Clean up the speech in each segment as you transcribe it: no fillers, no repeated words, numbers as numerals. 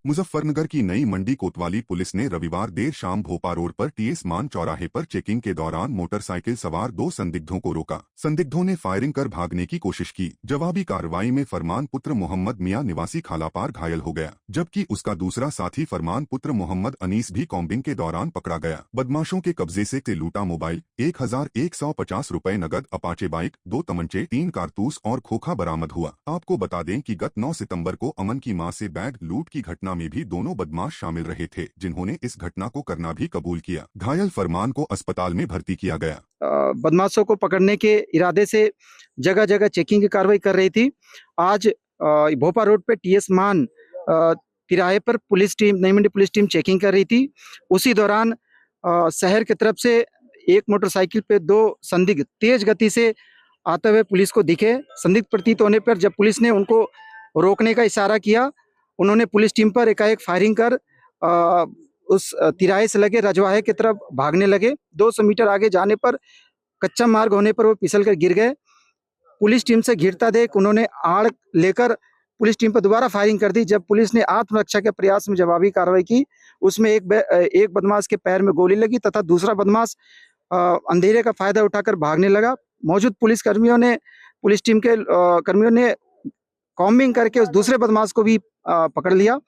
मुजफ्फरनगर की नई मंडी कोतवाली पुलिस ने रविवार देर शाम भोपा रोड पर टीएस मान चौराहे पर चेकिंग के दौरान मोटरसाइकिल सवार 2 संदिग्धों को रोका। संदिग्धों ने फायरिंग कर भागने की कोशिश की। जवाबी कार्रवाई में फरमान पुत्र मोहम्मद मियां निवासी खालापार घायल हो गया, जबकि उसका दूसरा साथी फरमान पुत्र मोहम्मद अनीस भी कॉम्बिंग के दौरान पकड़ा गया। बदमाशों के कब्जे से लूटा मोबाइल, 1150 रुपए नगद, अपाचे बाइक, 2 तमंचे, 3 कारतूस और खोखा बरामद हुआ। आपको बता दें कि गत 9 सितंबर को अमन की मां से बैग लूट की घटना में भी दोनों बदमाश शामिल रहे थे, जिन्होंने इस घटना को करना भी कबूल किया। घायल फरमान को अस्पताल में भर्ती किया गया। बदमाशों को पकड़ने के इरादे से जगह जगह चेकिंग की कार्रवाई कर रही थी। आज भोपा रोड पे टीएस मान तिराहे पर police team, Nai Mandi police team checking कर रही थी। उसी दौरान शहर की तरफ से एक मोटरसाइकिल पे 2 संदिग्ध तेज गति से आते हुए पुलिस को दिखे। संदिग्ध प्रतीत होने पर जब पुलिस ने उनको रोकने का इशारा किया, उन्होंने पुलिस टीम पर एकाएक फायरिंग कर उस तिराहे से लगे रजवाहे की तरफ भागने लगे। 200 मीटर आगे जाने पर कच्चा मार्ग होने पर वो फिसल कर गिर गए। पुलिस टीम से घिरता देख उन्होंने आड़ लेकर पुलिस टीम पर दोबारा फायरिंग कर दी। जब पुलिस ने आत्मरक्षा के प्रयास में जवाबी कार्रवाई की, उसमें एक बदमाश के पैर में गोली लगी तथा दूसरा बदमाश अंधेरे का फायदा उठाकर भागने लगा। मौजूद पुलिस टीम के कर्मियों ने कॉम्बिंग करके उस दूसरे बदमाश को भी पकड़ लिया।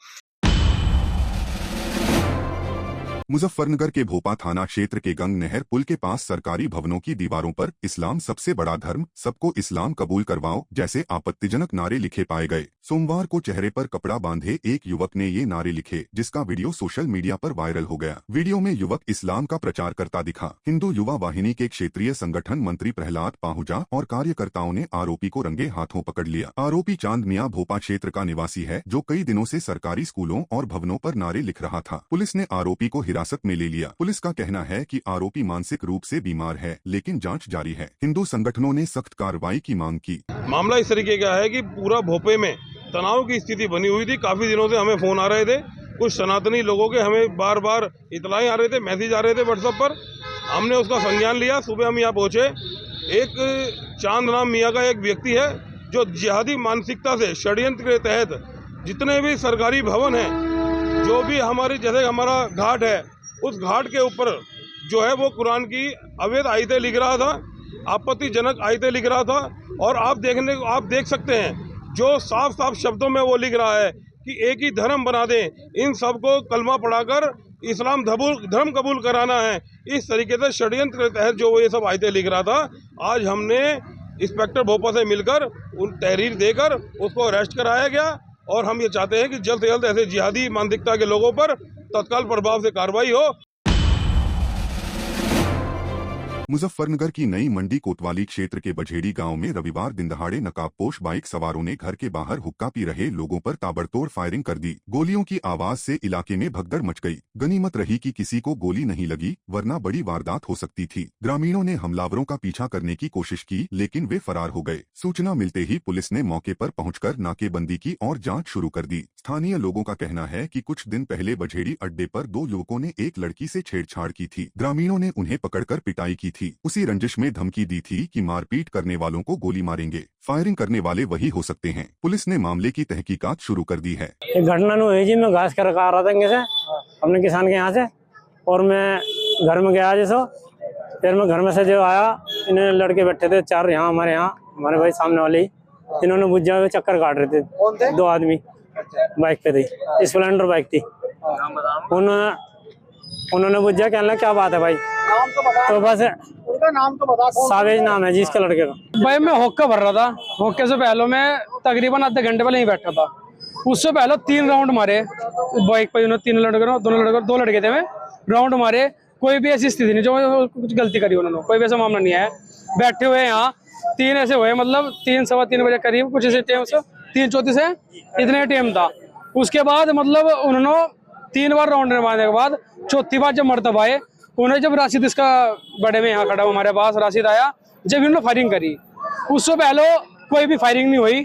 मुजफ्फरनगर के भोपा थाना क्षेत्र के गंग नहर पुल के पास सरकारी भवनों की दीवारों पर इस्लाम सबसे बड़ा धर्म, सबको इस्लाम कबूल करवाओ जैसे आपत्तिजनक नारे लिखे पाए गए। सोमवार को चेहरे पर कपड़ा बांधे एक युवक ने ये नारे लिखे, जिसका वीडियो सोशल मीडिया पर वायरल हो गया। वीडियो में युवक इस्लाम का प्रचार करता दिखा। हिंदू युवा वाहिनी के क्षेत्रीय संगठन मंत्री प्रहलाद पाहुजा और कार्यकर्ताओं ने आरोपी को रंगे हाथों पकड़ लिया। आरोपी चांद मियां भोपा क्षेत्र का निवासी है, जो कई दिनों से सरकारी स्कूलों और भवनों पर नारे लिख रहा था। पुलिस ने आरोपी को हिरासत में ले लिया। पुलिस का कहना है कि आरोपी मानसिक रूप से बीमार है, लेकिन जांच जारी है। हिंदू संगठनों ने सख्त कार्रवाई की मांग की। मामला इस तरीके का है कि पूरा भोपे में तनाव की स्थिति बनी हुई थी। काफी दिनों से हमें फोन आ रहे थे, कुछ सनातनी लोगों के हमें बार बार इतलाएं आ रहे थे, मैसेज आ रहे थे व्हाट्सएप पर। हमने उसका संज्ञान लिया। सुबह हम यहाँ पहुंचे। एक चांद नाम मियाँ का एक व्यक्ति है, जो जिहादी मानसिकता से षड्यंत्र के तहत जितने भी सरकारी भवन है, जो भी हमारी, जैसे हमारा घाट है, उस घाट के ऊपर जो है वो कुरान की अवैध आयतें लिख रहा था, आपत्तिजनक आयतें लिख रहा था। और आप देख सकते हैं जो साफ साफ शब्दों में वो लिख रहा है कि एक ही धर्म बना दें, इन सबको कलमा पढ़ाकर इस्लाम धर्म कबूल कराना है। इस तरीके से षड्यंत्र के तहत जो वो ये सब आयतें लिख रहा था, आज हमने इंस्पेक्टर भोपा से मिलकर उन तहरीर देकर उसको अरेस्ट कराया गया। और हम ये चाहते हैं कि जल्द से जल्द ऐसे जिहादी मानसिकता के लोगों पर तत्काल प्रभाव से कार्रवाई हो। मुजफ्फरनगर की नई मंडी कोतवाली क्षेत्र के बझेड़ी गांव में रविवार दिनदहाड़े नकाबपोश बाइक सवारों ने घर के बाहर हुक्का पी रहे लोगों पर ताबड़तोड़ फायरिंग कर दी। गोलियों की आवाज से इलाके में भगदड़ मच गई। गनीमत रही कि किसी को गोली नहीं लगी, वरना बड़ी वारदात हो सकती थी। ग्रामीणों ने हमलावरों का पीछा करने की कोशिश की, लेकिन वे फरार हो गए। सूचना मिलते ही पुलिस ने मौके पर पहुंचकर नाकेबंदी की और जांच शुरू कर दी। स्थानीय लोगों का कहना है कि कुछ दिन पहले बझेड़ी अड्डे पर 2 युवकों ने एक लड़की से छेड़छाड़ की थी। ग्रामीणों ने उन्हें पकड़कर पिटाई की थी। उसी रंजिश में धमकी दी थी कि मारपीट करने वालों को गोली मारेंगे। फायरिंग करने वाले वही हो सकते हैं। पुलिस ने मामले की तहकीकात शुरू कर दी है। एक घटना हुई जी, मैं घास कर आ रहा था से अपने किसान के यहाँ से, और मैं घर में गया जैसो, फिर मैं घर में से जो आया, इन्होंने लड़के बैठे थे 4 यहाँ हमारे भाई सामने वाले ही, इन्होंने बुझा हुए चक्कर काट रहे थे। 2 आदमी बाइक पे थी, स्प्लेंडर बाइक थी। उन्होंने बुझा, कहना क्या बात है भाई, तो बस नाम तो बता। सावेज नाम है जी इसके लड़के का। भाई मैं होक्का भर रहा था। होक्के से पहले मैं तकरीबन आधे घंटे पहले ही बैठा था। उससे पहले 3 राउंड मारे बाइक पर, 2 लड़के थे। मैं राउंड मारे, कोई भी ऐसी स्थिति नहीं जो कुछ गलती करी उन्होंने, कोई भी ऐसा मामला नहीं है। बैठे हुए यहाँ 3 ऐसे हुए, मतलब 3 सवा 3 बजे करीब, कुछ ऐसे टाइम से 3:34 से इतने टाइम था। उसके बाद मतलब उन्होंने 3 बार राउंड मारने के बाद चौथी बार जब मरतब आए, उन्हें जब राशिद इसका बड़े में यहाँ खड़ा हुआ हमारे पास, राशिद आया, जब इन्होंने फायरिंग करी। उससे पहले कोई भी फायरिंग नहीं हुई,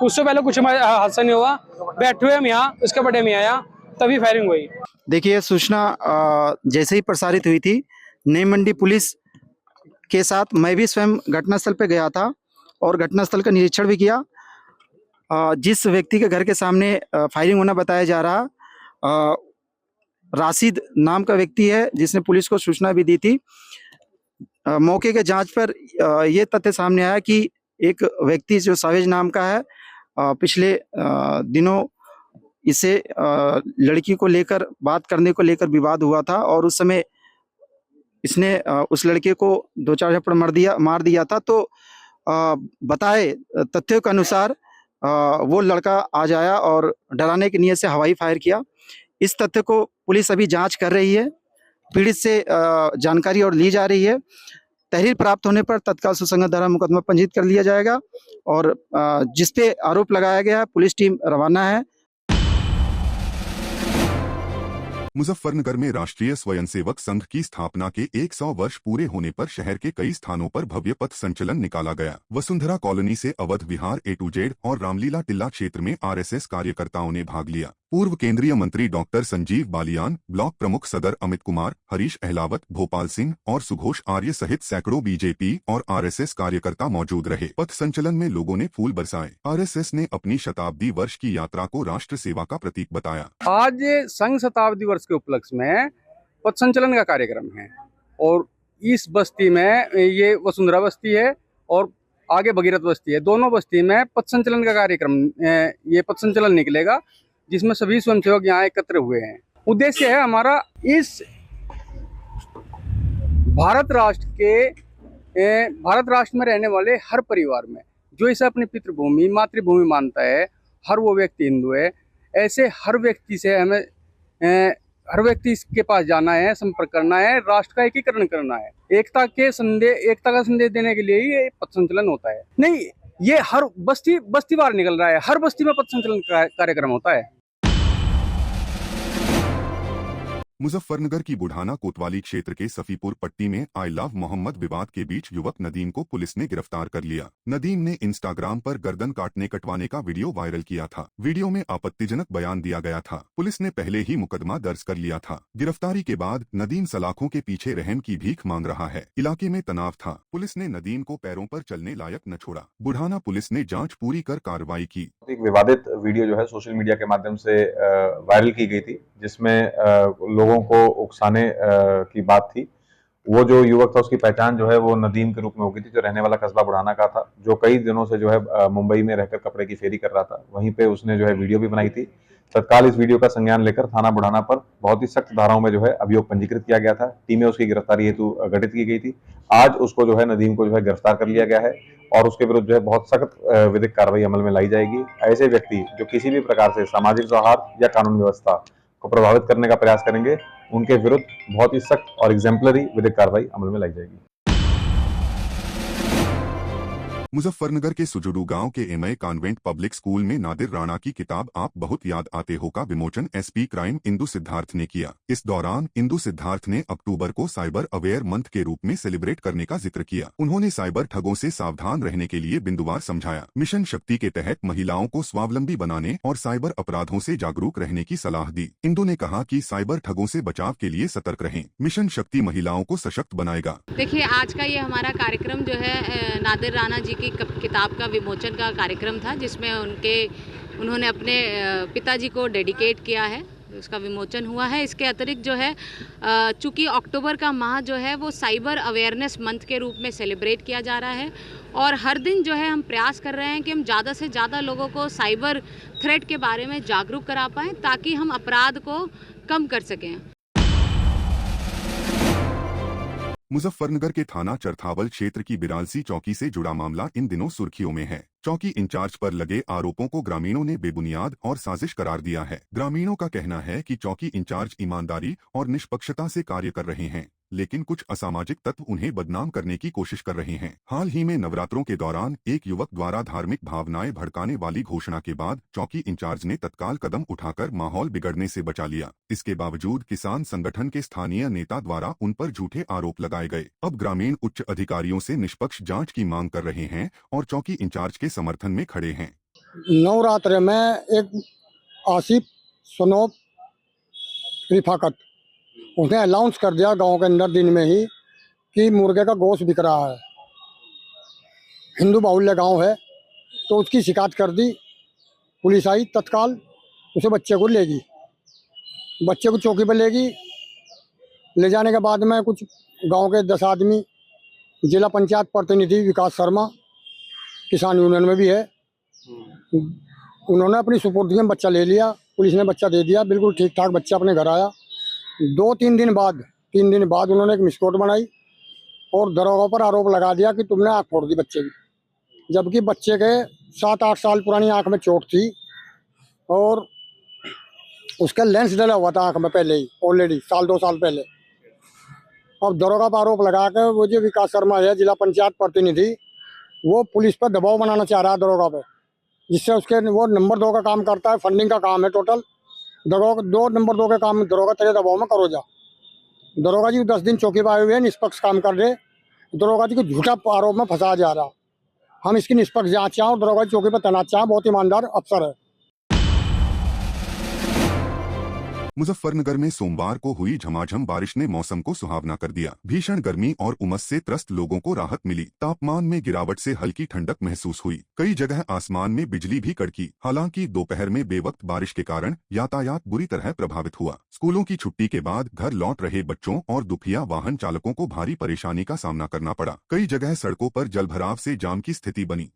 उससे पहले कुछ हादसा नहीं हुआ। बैठे हुए हम यहाँ, उसके बड़े में आया, तभी फायरिंग हुई। देखिए, सूचना जैसे ही प्रसारित हुई थी, नई मंडी पुलिस के साथ मैं भी स्वयं घटनास्थल पर गया था और घटनास्थल का निरीक्षण भी किया। जिस व्यक्ति के घर के सामने फायरिंग होना बताया जा रहा, अ, राशिद नाम का व्यक्ति है जिसने पुलिस को सूचना भी दी थी। मौके के जांच पर ये तथ्य सामने आया कि एक व्यक्ति जो सावेज नाम का है, पिछले दिनों इसे लड़की को लेकर बात करने को लेकर विवाद हुआ था और उस समय इसने उस लड़के को 2-4 झपड़ मार दिया था। तो बताए तथ्यों के अनुसार वो लड़का आज आया और डराने की नीयत से हवाई फायर किया। इस तथ्य को पुलिस अभी जांच कर रही है, पीड़ित से जानकारी और ली जा रही है। तहरीर प्राप्त होने पर तत्काल सुसंगत धारा मुकदमा पंजीकृत कर लिया जाएगा और जिस पे आरोप लगाया गया है पुलिस टीम रवाना है। मुजफ्फरनगर में राष्ट्रीय स्वयंसेवक संघ की स्थापना के 100 वर्ष पूरे होने पर शहर के कई स्थानों पर भव्य पथ संचलन निकाला गया। वसुंधरा कॉलोनी से अवध विहार A to Z और रामलीला टिल्ला क्षेत्र में RSS कार्यकर्ताओं ने भाग लिया। पूर्व केंद्रीय मंत्री डॉक्टर संजीव बालियान, ब्लॉक प्रमुख सदर अमित कुमार, हरीश अहलावत, भोपाल सिंह और सुघोष आर्य सहित सैकड़ों बीजेपी और RSS कार्यकर्ता मौजूद रहे। पथ संचलन में लोगों ने फूल बरसाए। RSS ने अपनी शताब्दी वर्ष की यात्रा को राष्ट्र सेवा का प्रतीक बताया। आज संघ शताब्दी वर्ष के उपलक्ष्य में पथ संचलन का कार्यक्रम है और इस बस्ती में ये वसुंधरा बस्ती है और आगे भगीरथ बस्ती है, दोनों बस्ती में पथ संचलन का कार्यक्रम, ये पथ संचलन निकलेगा जिसमें सभी स्वयंसेवक यहाँ एकत्र हुए हैं। उद्देश्य है हमारा इस भारत राष्ट्र में रहने वाले हर परिवार में जो इसे अपनी पितृभूमि मातृभूमि मानता है, हर वो व्यक्ति हिंदू है, ऐसे हर व्यक्ति से हमें हर व्यक्ति के पास जाना है, संपर्क करना है, राष्ट्र का एकीकरण करना है, एकता का संदेश देने के लिए ही ये पथ संचलन होता है। नहीं, ये हर बस्ती बार निकल रहा है, हर बस्ती में पथ संचलन कार्यक्रम होता है। मुजफ्फरनगर की बुढ़ाना कोतवाली क्षेत्र के सफीपुर पट्टी में आई लव मोहम्मद विवाद के बीच युवक नदीम को पुलिस ने गिरफ्तार कर लिया। नदीम ने इंस्टाग्राम पर गर्दन कटवाने का वीडियो वायरल किया था। वीडियो में आपत्तिजनक बयान दिया गया था। पुलिस ने पहले ही मुकदमा दर्ज कर लिया था। गिरफ्तारी के बाद नदीम सलाखों के पीछे रहम की भीख मांग रहा है। इलाके में तनाव था। पुलिस ने नदीम को पैरों पर चलने लायक न छोड़ा। बुढ़ाना पुलिस ने जाँच पूरी कर कार्रवाई की। एक विवादित वीडियो जो है सोशल मीडिया के माध्यम से वायरल की गई थी, जिसमें लोगों को उकसाने की बात थी। वो जो युवक था उसकी पहचान जो है वो नदीम के रूप में हो गई थी, जो रहने वाला कस्बा बुढ़ाना का था, जो कई दिनों से जो है मुंबई में रहकर कपड़े की फेरी कर रहा था। वहीं पे उसने जो है वीडियो भी बनाई थी। तत्काल इस वीडियो का संज्ञान लेकर थाना बुढ़ाना पर बहुत ही सख्त धाराओं में जो है अभियोग पंजीकृत किया गया था। टीमें उसकी गिरफ्तारी हेतु गठित की गई थी। आज उसको जो है नदीम को जो है गिरफ्तार कर लिया गया है और उसके विरुद्ध जो है बहुत सख्त विधिक कार्रवाई अमल में लाई जाएगी। ऐसे व्यक्ति जो किसी भी प्रकार से सामाजिक सौहार्द या कानून व्यवस्था को प्रभावित करने का प्रयास करेंगे, उनके विरुद्ध बहुत ही सख्त और एग्जेम्पलरी विधिक कार्रवाई अमल में लाई जाएगी। मुजफ्फरनगर के सुजुडू गांव के MI कॉन्वेंट पब्लिक स्कूल में नादिर राणा की किताब आप बहुत याद आते हो का विमोचन SP क्राइम इंदु सिद्धार्थ ने किया। इस दौरान इंदु सिद्धार्थ ने अक्टूबर को साइबर अवेयर मंथ के रूप में सेलिब्रेट करने का जिक्र किया। उन्होंने साइबर ठगों से सावधान रहने के लिए बिंदुवार समझाया। मिशन शक्ति के तहत महिलाओं को स्वावलंबी बनाने और साइबर अपराधों से जागरूक रहने की सलाह दी। इंदु ने कहा कि साइबर ठगों से बचाव के लिए सतर्क रहें। मिशन शक्ति महिलाओं को सशक्त बनाएगा। देखिए, आज का ये हमारा कार्यक्रम जो है नादिर राणा जी की किताब का विमोचन का कार्यक्रम था, जिसमें उन्होंने अपने पिताजी को डेडिकेट किया है, उसका विमोचन हुआ है। इसके अतिरिक्त जो है चूँकि अक्टूबर का माह जो है वो साइबर अवेयरनेस मंथ के रूप में सेलिब्रेट किया जा रहा है और हर दिन जो है हम प्रयास कर रहे हैं कि हम ज़्यादा से ज़्यादा लोगों को साइबर थ्रेट के बारे में जागरूक करा पाएँ ताकि हम अपराध को कम कर सकें। मुजफ्फरनगर के थाना चरथावल क्षेत्र की बिरालसी चौकी से जुड़ा मामला इन दिनों सुर्खियों में है। चौकी इंचार्ज पर लगे आरोपों को ग्रामीणों ने बेबुनियाद और साजिश करार दिया है। ग्रामीणों का कहना है कि चौकी इंचार्ज ईमानदारी और निष्पक्षता से कार्य कर रहे हैं, लेकिन कुछ असामाजिक तत्व उन्हें बदनाम करने की कोशिश कर रहे हैं। हाल ही में नवरात्रों के दौरान एक युवक द्वारा धार्मिक भावनाएं भड़काने वाली घोषणा के बाद चौकी इंचार्ज ने तत्काल कदम उठाकर माहौल बिगड़ने से बचा लिया। इसके बावजूद किसान संगठन के स्थानीय नेता द्वारा उन पर झूठे आरोप लगाए गए। अब ग्रामीण उच्च अधिकारियों से निष्पक्ष जाँच की मांग कर रहे हैं और चौकी इंचार्ज के समर्थन में खड़े हैं। नवरात्र में एक आसिफ सनोब रिफाकत उसने अनाउंस कर दिया गांव के अंदर दिन में ही कि मुर्गे का गोश्त बिक रहा है। हिंदू बाहुल्य गांव है, तो उसकी शिकायत कर दी। पुलिस आई, तत्काल उसे बच्चे को लेगी। बच्चे को चौकी पर ले जाने के बाद में कुछ गांव के 10 आदमी, जिला पंचायत प्रतिनिधि विकास शर्मा किसान यूनियन में भी है, उन्होंने अपनी सुपुर्द में बच्चा ले लिया, पुलिस ने बच्चा दे दिया, बिल्कुल ठीक ठाक बच्चा अपने घर आया। 3 दिन बाद उन्होंने एक मिसकोट बनाई और दरोगा पर आरोप लगा दिया कि तुमने आँख फोड़ दी बच्चे की, जबकि बच्चे के 7-8 साल पुरानी आँख में चोट थी और उसका लेंस डला हुआ था आँख में पहले ही, ऑलरेडी 1-2 साल पहले। अब दरोगा पर आरोप लगा कर वो जो विकास शर्मा है जिला पंचायत प्रतिनिधि, वो पुलिस पर दबाव बनाना चाह रहा है दरोगा पे, जिससे उसके वो नंबर 2 का काम करता है, फंडिंग का काम है टोटल। दरोगा 2 नंबर 2 के काम दरोगा तेरे दबाव में करो जा। दरोगा जी 10 दिन चौकी पर आए हुए हैं, निष्पक्ष काम कर रहे, दरोगा जी को झूठा आरोप में फंसाया जा रहा। हम इसकी निष्पक्ष जांच चाहें और दरोगा जी चौकी पर तैनात चाहें, बहुत ईमानदार अफसर है। मुजफ्फरनगर में सोमवार को हुई झमाझम बारिश ने मौसम को सुहावना कर दिया। भीषण गर्मी और उमस से त्रस्त लोगों को राहत मिली। तापमान में गिरावट से हल्की ठंडक महसूस हुई। कई जगह आसमान में बिजली भी कड़की। हालांकि दोपहर में बेवक्त बारिश के कारण यातायात बुरी तरह प्रभावित हुआ। स्कूलों की छुट्टी के बाद घर लौट रहे बच्चों और दुपहिया वाहन चालकों को भारी परेशानी का सामना करना पड़ा। कई जगह सड़कों पर जलभराव से जाम की स्थिति बनी।